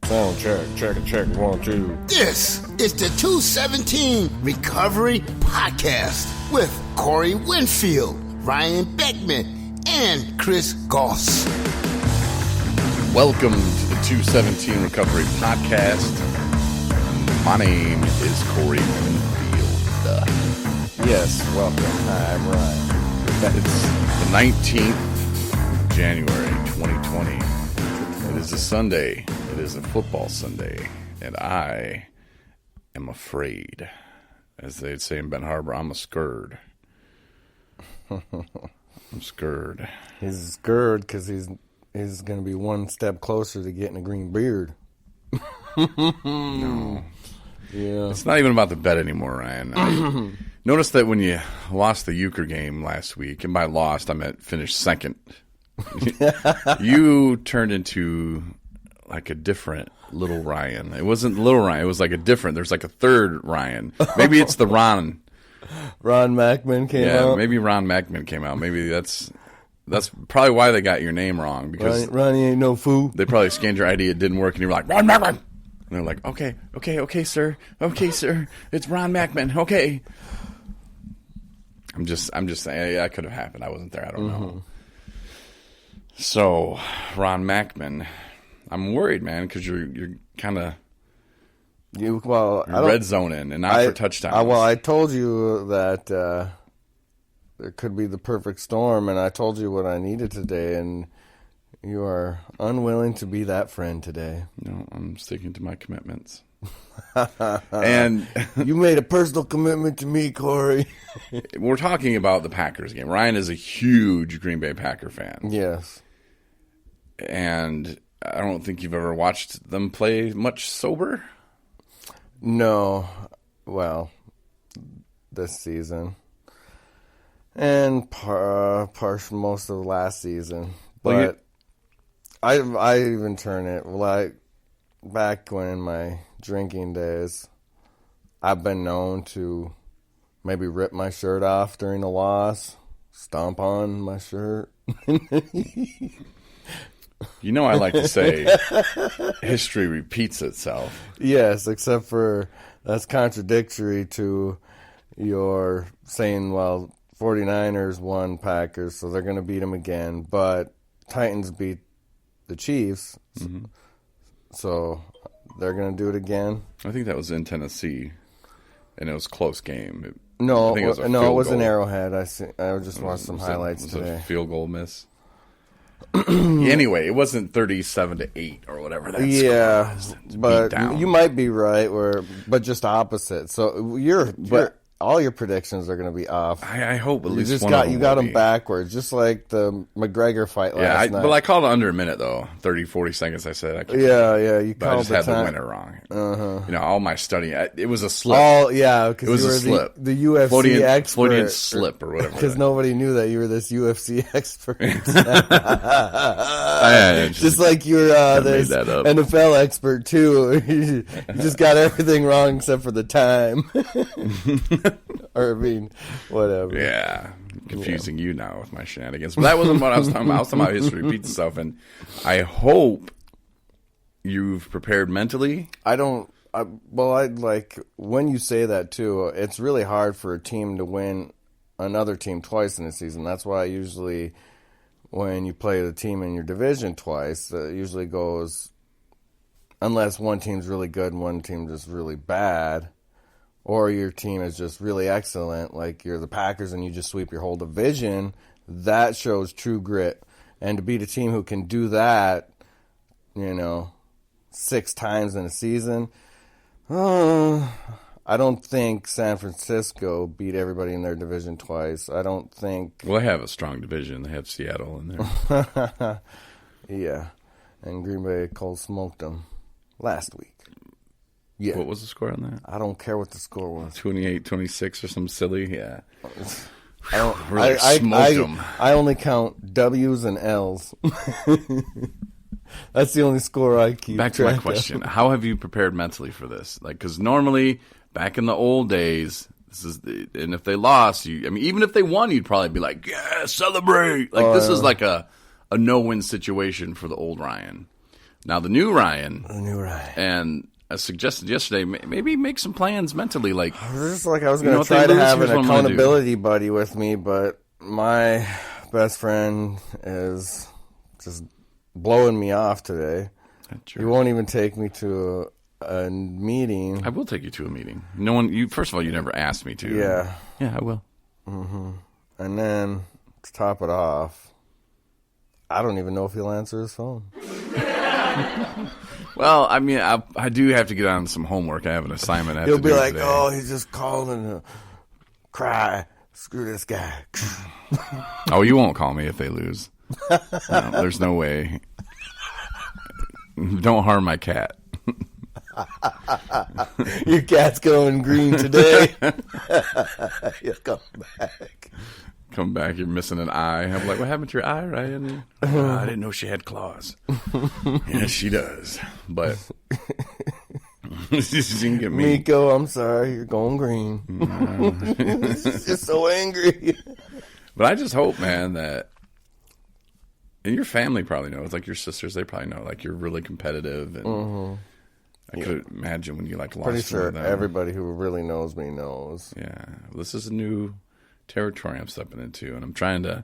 Sound check, 1, 2. This is the 217 Recovery Podcast with Corey Winfield, Ryan Beckman, and Chris Goss. Welcome to the 217 Recovery Podcast. My name is Corey Winfield. Yes, welcome. Hi, I'm Ryan. It's the 19th of January, 2020. It is a Sunday. It is a football Sunday. And I am afraid. As they'd say in Ben Harbor, I'm scared. I'm scared. He's scared because he's going to be one step closer to getting a green beard. No. Yeah. It's not even about the bet anymore, Ryan. I noticed that when you lost the Euchre game last week, and by lost, I meant finished second, you turned into like a different little Ryan. It wasn't little Ryan. It was like a different. There's like a third Ryan. Maybe it's the Ron. Ron Mackman came out? Yeah, maybe Ron Mackman came out. Maybe that's probably why they got your name wrong. Because Ronnie ain't no fool. They probably scanned your ID. It didn't work, and you were like, Ron Mackman. And they're like, okay, sir. Okay, sir. It's Ron Mackman. Okay. I'm just saying that could have happened. I wasn't there. I don't know. So, Ron Mackman, I'm worried, man, because you're kind of red zoning and not for touchdowns. I told you that there could be the perfect storm, and I told you what I needed today, and you are unwilling to be that friend today. No, I'm sticking to my commitments. And you made a personal commitment to me, Corey. We're talking about the Packers game. Ryan is a huge Green Bay Packer fan. Yes. And I don't think you've ever watched them play much sober. No. Well, this season. And most of last season. But I even turn it, like, back when in my drinking days, I've been known to maybe rip my shirt off during a loss, stomp on my shirt. You know, I like to say history repeats itself. Yes, except for that's contradictory to your saying, well, 49ers won Packers, so they're going to beat them again. But Titans beat the Chiefs, so they're going to do it again. I think that was in Tennessee, and it was a close game. It was an Arrowhead. I just watched some highlights today. A field goal miss. Anyway, it wasn't 37-8 or whatever that score was. But you might be right, but just opposite. So all your predictions are going to be off. I hope at least one of them you got them backwards, just like the McGregor fight last night. But I called it under a minute, though. 30, 40 seconds, I said. You called I just had the winner wrong. You know, all my studying, it was a slip. Because it was a slip. The UFC expert. Freudian slip or whatever. Because nobody knew that you were this UFC expert. Just like you're this NFL expert, too. You just got everything wrong except for the time. Or, whatever. Yeah. Confusing you now with my shenanigans. But that wasn't what I was talking about. I was talking about history repeats itself. And I hope you've prepared mentally. When you say that, too, it's really hard for a team to win another team twice in a season. That's why usually when you play the team in your division twice, it usually goes, unless one team's really good and one team's just really bad, or your team is just really excellent, like you're the Packers and you just sweep your whole division, that shows true grit. And to beat a team who can do that, 6 times in a season, I don't think San Francisco beat everybody in their division twice. I don't think... Well, they have a strong division. They have Seattle in there. Yeah. And Green Bay cold smoked them last week. Yeah. What was the score on that? I don't care what the score was. 28-26 or something silly? Yeah. I only count W's and L's. That's the only score I keep. Back to my question. How have you prepared mentally for this? Because normally, back in the old days, and if they lost, even if they won, you'd probably be like, yeah, celebrate. This is like a no-win situation for the old Ryan. Now, the new Ryan. And I suggested yesterday, maybe make some plans mentally. Like, I was going to try to have an accountability buddy with me, but my best friend is just blowing me off today. He won't even take me to a meeting. I will take you to a meeting. No one. First of all, you never asked me to. Yeah. Yeah, I will. Mm-hmm. And then to top it off, I don't even know if he'll answer his phone. Well, I mean, I do have to get on some homework. I have an assignment I have to do. He'll be like, today. "Oh, he's just calling to cry. Screw this guy." Oh, you won't call me if they lose. No, there's no way. Don't harm my cat. Your cat's going green today. He'll come back. Come back, you're missing an eye. I'm like, what happened to your eye, Ryan? I didn't know she had claws. Yes, she does. But she can get me. Miko, I'm sorry, you're going green. You're so angry. But I just hope, man, that, and your family probably knows, like your sisters, they probably know, like you're really competitive. And I could imagine when you lost. Pretty sure everybody who really knows me knows. Yeah, this is a new territory I'm stepping into, and I'm trying to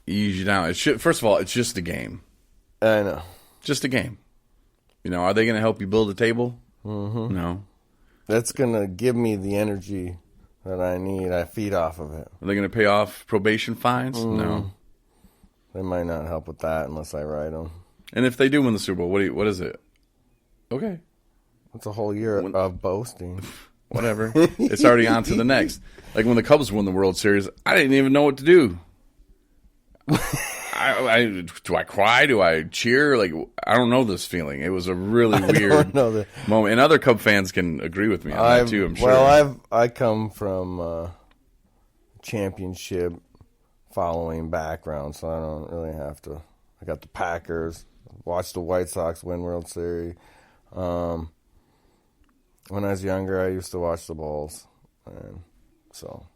ease you down. First of all, it's just a game. I know, just a game. Are they going to help you build a table? Mm-hmm. No, that's going to give me the energy that I need. I feed off of it. Are they going to pay off probation fines? No, they might not help with that unless I write them. And if they do win the Super Bowl, what is it? Okay, it's a whole year of boasting. Whatever. It's already on to the next. Like when the Cubs won the World Series, I didn't even know what to do. Do I cry? Do I cheer? Like, I don't know this feeling. It was a really weird moment. And other Cub fans can agree with me on that too, I'm sure. Well, I come from championship following background, so I don't really have to. I got the Packers, watched the White Sox win World Series. When I was younger, I used to watch the Bulls, and so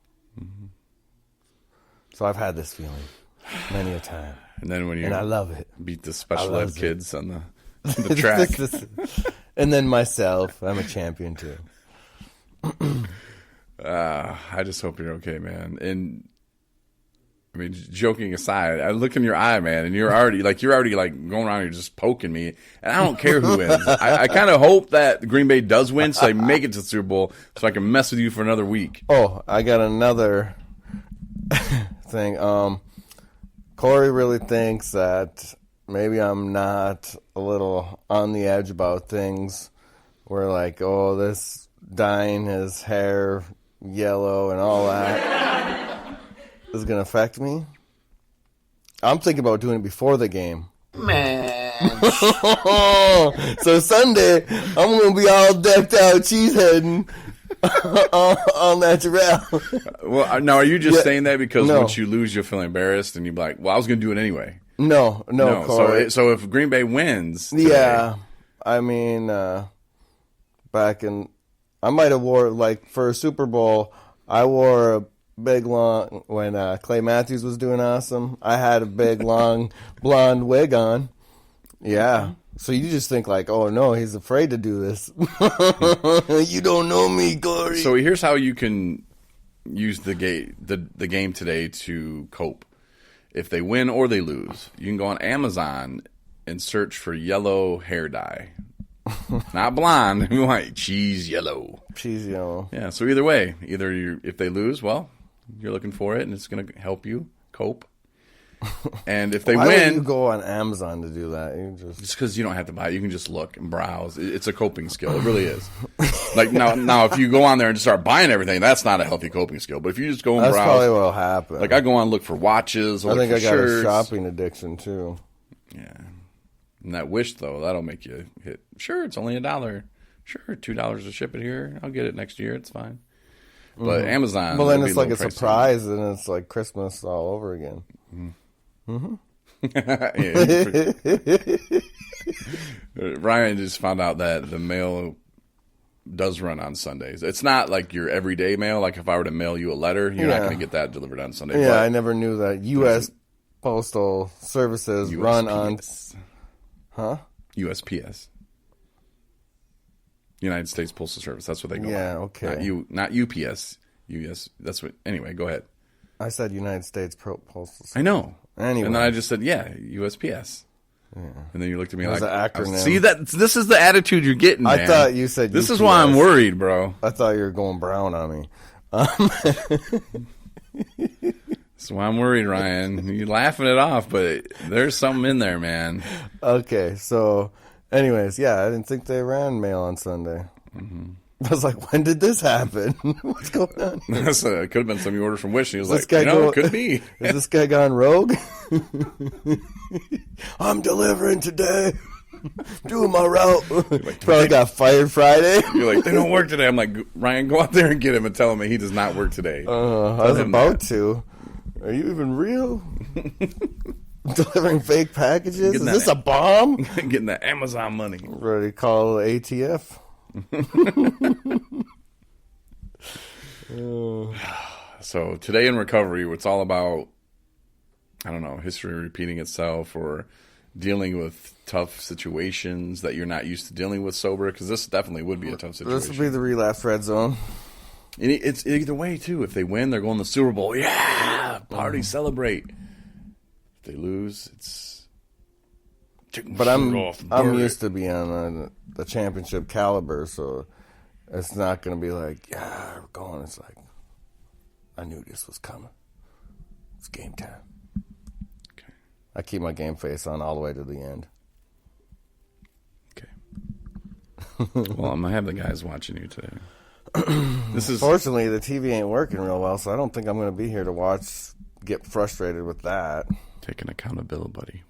I've had this feeling many a time. And then when I love it, beat the special ed kids on the track, and then myself, I'm a champion too. I just hope you're okay, man. And I mean, joking aside, I look in your eye, man, and you're already going around here just poking me, and I don't care who wins. I kind of hope that Green Bay does win, so they make it to the Super Bowl, so I can mess with you for another week. Oh, I got another thing. Corey really thinks that maybe I'm not a little on the edge about things. We're like, oh, this dyeing his hair yellow and all that is going to affect me. I'm thinking about doing it before the game. Man. So Sunday, I'm going to be all decked out, cheeseheading, all natural. Well, now, are you just saying that because once you lose, you'll feel embarrassed and you'll be like, well, I was going to do it anyway? No, Corey. So if Green Bay wins today, yeah, I mean, back in, I might have wore, like, for a Super Bowl, I wore a big long, when Clay Matthews was doing awesome, I had a big long blonde wig on. Yeah. So you just think like, oh no, he's afraid to do this. You don't know me, Corey. So here's how you can use the game today to cope. If they win or they lose, you can go on Amazon and search for yellow hair dye. Not blonde. We want cheese yellow. Cheese yellow. Yeah. So either way, if they lose, well, you're looking for it, and it's going to help you cope. And if they win, would you go on Amazon to do that? Just because you don't have to buy it, you can just look and browse. It's a coping skill. It really is. Like now, if you go on there and just start buying everything, that's not a healthy coping skill. But if you just go and browse, that's probably what'll happen. Like I go on and look for watches. I think I got shirts. a shopping addiction too. Yeah, and that Wish though, that'll make you hit. Sure, it's only $1. Sure, $2 to ship it here. I'll get it next year. It's fine. But Amazon. Well, then it's like a surprise, and it's like Christmas all over again. Ryan just found out that the mail does run on Sundays. It's not like your everyday mail. Like if I were to mail you a letter, you're not going to get that delivered on Sunday. Yeah, I never knew that. U.S. Postal Services run on. Huh? USPS. United States Postal Service. That's what they go Yeah, by. okay. Not UPS. US. That's what. Anyway, go ahead. I said United States Postal Service. I know. Anyway. And then I just said, USPS. Yeah. And then you looked at me It was like, an acronym. see, this is the attitude you're getting, man. I thought you said this UPS. is why I'm worried, bro. I thought you were going brown on me. That's why I'm worried, Ryan. You're laughing it off, but there's something in there, man. Okay, so anyways, yeah, I didn't think they ran mail on Sunday. Mm-hmm. I was like, when did this happen? What's going on here? It could have been some you ordered from Wish. He was This like, guy it could be. Is this guy gone rogue? I'm delivering today. Doing my route. Probably got fired Friday. You're like, they don't work today. I'm like, Ryan, go out there and get him and tell him he does not work today. I was about to. Are you even real? Delivering fake packages? Is this a bomb? Getting that Amazon money. Ready to call ATF. So today in recovery, it's all about, I don't know, history repeating itself or dealing with tough situations that you're not used to dealing with sober, because this definitely would be a tough situation. This would be the relapse red zone. And it's either way, too. If they win, they're going to the Super Bowl. Yeah! Party, celebrate. If they lose, it's... But I'm used to being on the championship caliber, so it's not going to be like, yeah, we're going. It's like, I knew this was coming. It's game time. Okay. I keep my game face on all the way to the end. Okay. Well, I'm going to have the guys watching you today. Fortunately, the TV ain't working real well, so I don't think I'm going to be here to get frustrated with that. Taking accountability, buddy.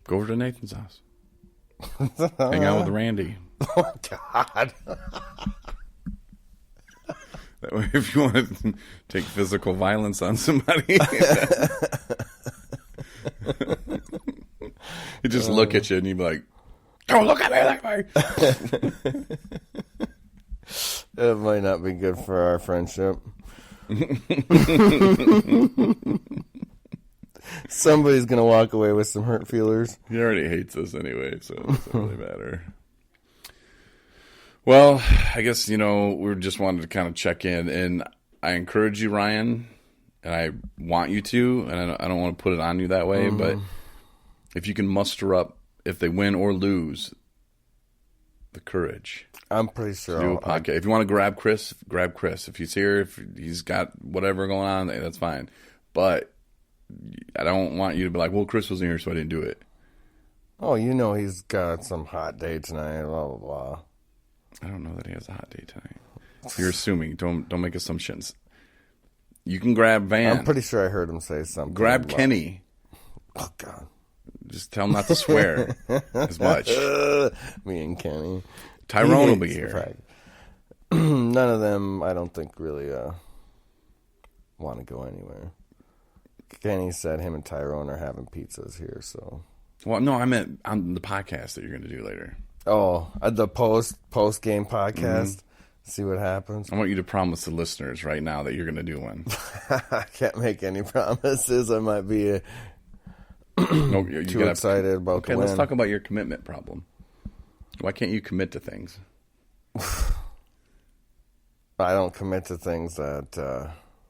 Go over to Nathan's house. Hang out with Randy. Oh, God. That way, if you want to take physical violence on somebody, you just look at you and you'd be like, don't look at me that way. It might not be good for our friendship. Somebody's going to walk away with some hurt feelers. He already hates us anyway, so it doesn't really matter. Well, I guess, we just wanted to kind of check in. And I encourage you, Ryan, and I want you to, and I don't want to put it on you that way, but if you can muster up, if they win or lose, the courage. I'm pretty sure. Do a podcast. If you want to grab Chris, grab Chris. If he's here, if he's got whatever going on, that's fine. But I don't want you to be like, well, Chris wasn't here, so I didn't do it. Oh, he's got some hot day tonight, blah, blah, blah. I don't know that he has a hot day tonight. You're assuming. Don't make assumptions. You can grab Van. I'm pretty sure I heard him say something. Grab Kenny. Oh, God. Just tell him not to swear as much. Me and Kenny. Tyrone will be here. None of them, I don't think, really want to go anywhere. Kenny said him and Tyrone are having pizzas here, so. Well, no, I meant on the podcast that you're going to do later. Oh, the post-game podcast? See what happens? I want you to promise the listeners right now that you're going to do one. I can't make any promises. I might be too excited about the win. Let's talk about your commitment problem. Why can't you commit to things? I don't commit to things that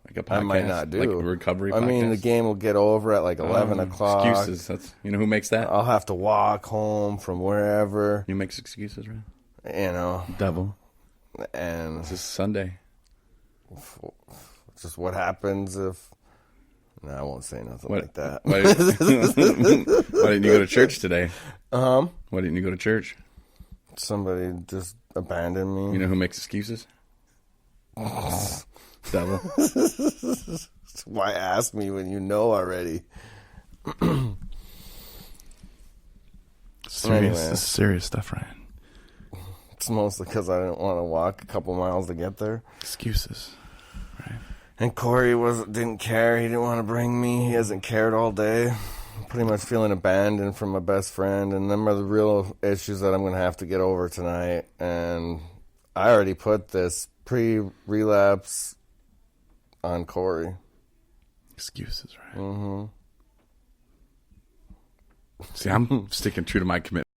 like a podcast, I might not do. Like a recovery podcast? I mean, the game will get over at like 11 o'clock. Excuses. That's, who makes that? I'll have to walk home from wherever. You make excuses, right? Devil. And it's just Sunday. Just what happens if... No, I won't say nothing like that. Why didn't you go to church today? Why didn't you go to church? Somebody just abandoned me. You know who makes excuses? Devil. Why ask me when you know already? This is serious stuff, Ryan. It's mostly because I didn't want to walk a couple miles to get there. Excuses, right? And Corey didn't care. He didn't want to bring me. He hasn't cared all day. I'm pretty much feeling abandoned from my best friend. And them are the real issues that I'm going to have to get over tonight. And I already put this pre-relapse on Corey. Excuses, right? Mm-hmm. See, I'm sticking true to my commitment.